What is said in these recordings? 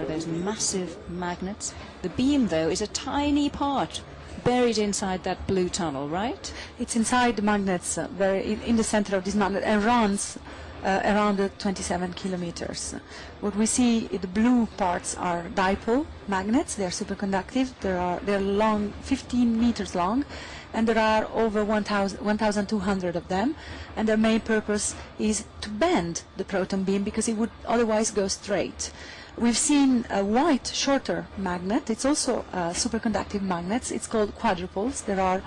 There's massive magnets. The beam, though, is a tiny part buried inside that blue tunnel, right? It's inside the magnets, in the center of this magnet, and runs around 27 kilometers. What we see, the blue parts are dipole magnets. They are superconductive. They're long, 15 meters long, and there are over 1,200 of them. And their main purpose is to bend the proton beam because it would otherwise go straight. We've seen a white, shorter magnet. It's also superconductive magnets. It's called quadruples. There are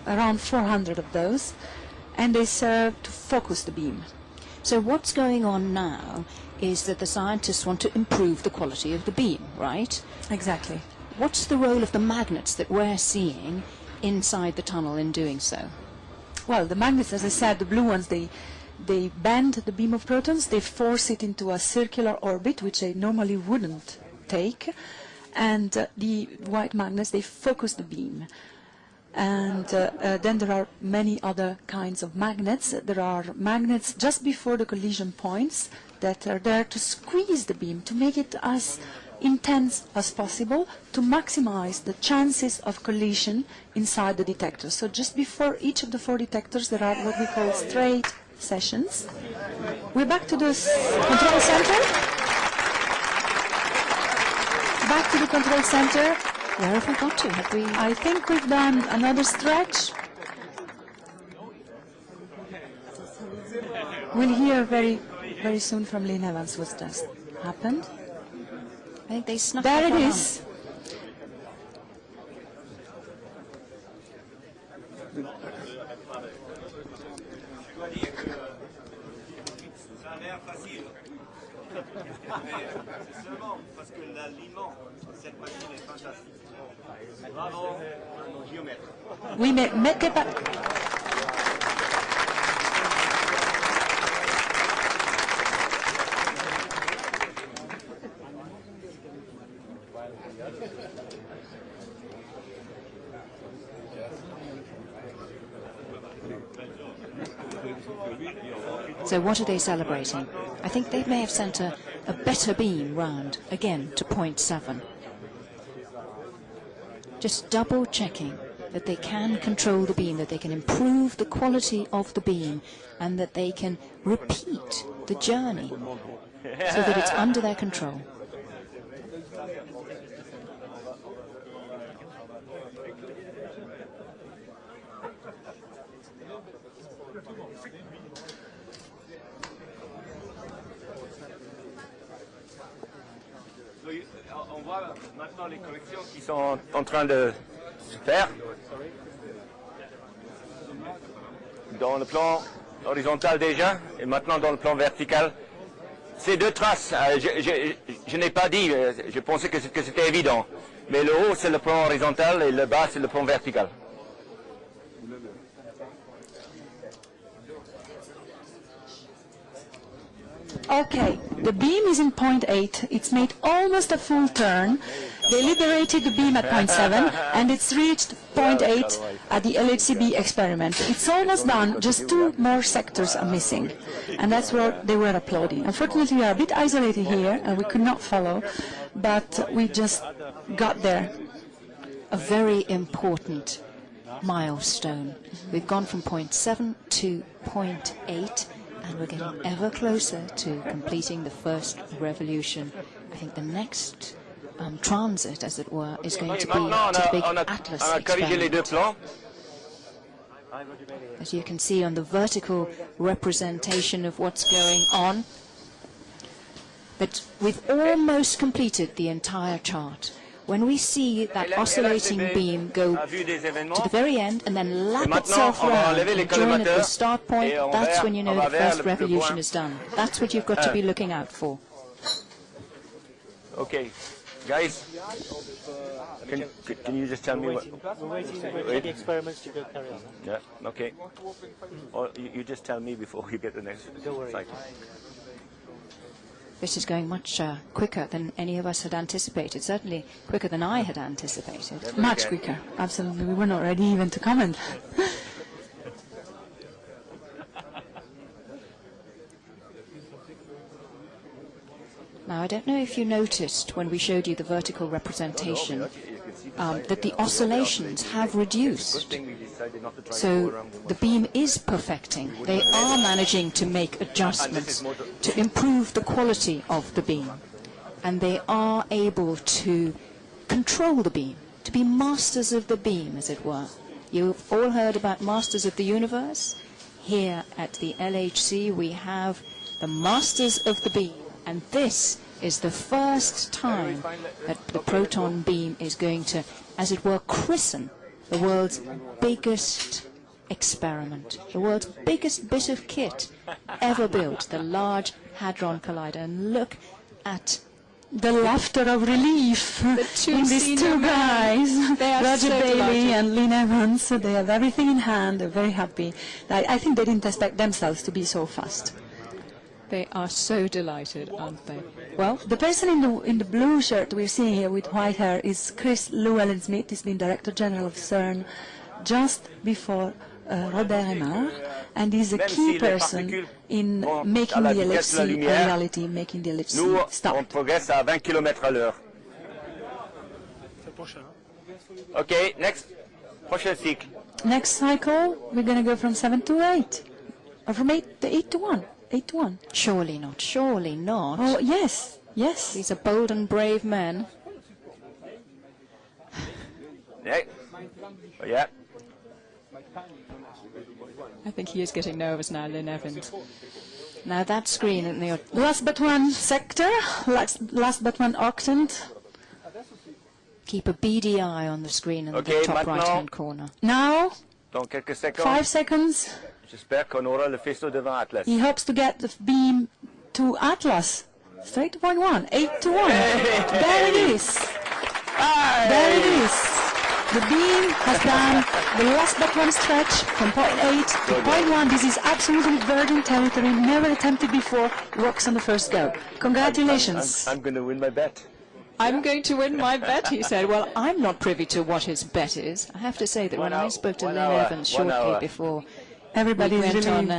around 400 of those, and they serve to focus the beam. So what's going on now is that the scientists want to improve the quality of the beam, right? Exactly. What's the role of the magnets that we're seeing inside the tunnel in doing so? Well, the magnets, as I said, the blue ones, they bend the beam of protons, they force it into a circular orbit, which they normally wouldn't take, and the white magnets, they focus the beam. And then there are many other kinds of magnets. There are magnets just before the collision points that are there to squeeze the beam, to make it as intense as possible, to maximize the chances of collision inside the detector. So just before each of the 4 detectors, there are what we call straight sessions. We're back to the control center. Back to the control center. Where have we got to? Have we? I think we've done another stretch. We'll hear very, very soon from Lynn Evans what's just happened. I think they snuck There up it on is. Oui, mais mettez pas... So what are they celebrating? I think they may have sent a better beam round, again, to point 7. Just double checking that they can control the beam, that they can improve the quality of the beam, and that they can repeat the journey so that it's under their control. On voit maintenant les connexions qui sont en train de se faire. Dans le plan horizontal déjà, et maintenant dans le plan vertical. Ces 2 traces, je n'ai pas dit, je pensais que c'était évident. Mais le haut c'est le plan horizontal et le bas c'est le plan vertical. Okay, the beam is in point 8. It's made almost a full turn. They liberated the beam at point 7, and it's reached point 8 at the LHCb experiment. It's almost done. Just 2 more sectors are missing, and that's where they were applauding. Unfortunately, we are a bit isolated here, and we could not follow, but we just got there. A very important milestone. We've gone from point 7 to point 8. And we're getting ever closer to completing the first revolution. I think the next transit, as it were, is going to be to the big Atlas experiment. As you can see on the vertical representation of what's going on. But we've almost completed the entire chart. When we see that oscillating beam go to the very end and then lap itself around and join at the start point, that's when you know the first revolution is done. That's what you've got to be looking out for. Okay, guys, can you just tell me what? We're waiting for the experiments to go carry on. Yeah, okay. Or you just tell me before we get the next cycle. This is going much quicker than any of us had anticipated, certainly quicker than I had anticipated. Much quicker, absolutely. We were not ready even to comment. Now, Now, I don't know if you noticed when we showed you the vertical representation that the oscillations have reduced. So the beam is perfecting. They are managing to make adjustments to improve the quality of the beam. And they are able to control the beam, to be masters of the beam, as it were. You've all heard about Masters of the Universe. Here at the LHC we have the Masters of the Beam, and this is the first time that the proton beam is going to, as it were, christen the world's biggest experiment, the world's biggest bit of kit ever built, the Large Hadron Collider. And look at the laughter of relief in these two guys, Roger Bailey and Lynn Evans. They have everything in hand. They're very happy. I think they didn't expect themselves to be so fast. They are so delighted, aren't they? Well, the person in the blue shirt we're seeing here with white hair is Chris Llewellyn-Smith. He's been Director General of CERN just before Robert Aymar, and he's a key person in making the LHC a reality, making the LHC start. On progresse à 20 km à l'heure. Okay, next. Prochain cycle. Next cycle, we're going to go from 7 to 8. Or from 8 to 1. 8 to 1. Surely not, surely not. Oh, yes, yes. These are bold and brave men. Yeah. Oh, yeah. I think he is getting nervous now, Lynn Evans. Now that screen in the last but one sector, last but one octant. Keep a beady eye on the screen in the top right-hand corner. Now, Dans quelques secondes. 5 seconds. J'espère qu'on aura le faisceau devant Atlas. He hopes to get the beam to Atlas. Straight to point 1, 8 to 1. There it is. There it is. The beam has done the last but one stretch from point 8 to point 1. This is absolutely virgin territory, never attempted before. Works on the first go. Congratulations. I'm going to win my bet. I'm going to win my bet, he said. Well, I'm not privy to what his bet is. I have to say that when I spoke to Lynn Evans shortly before, everybody went on there.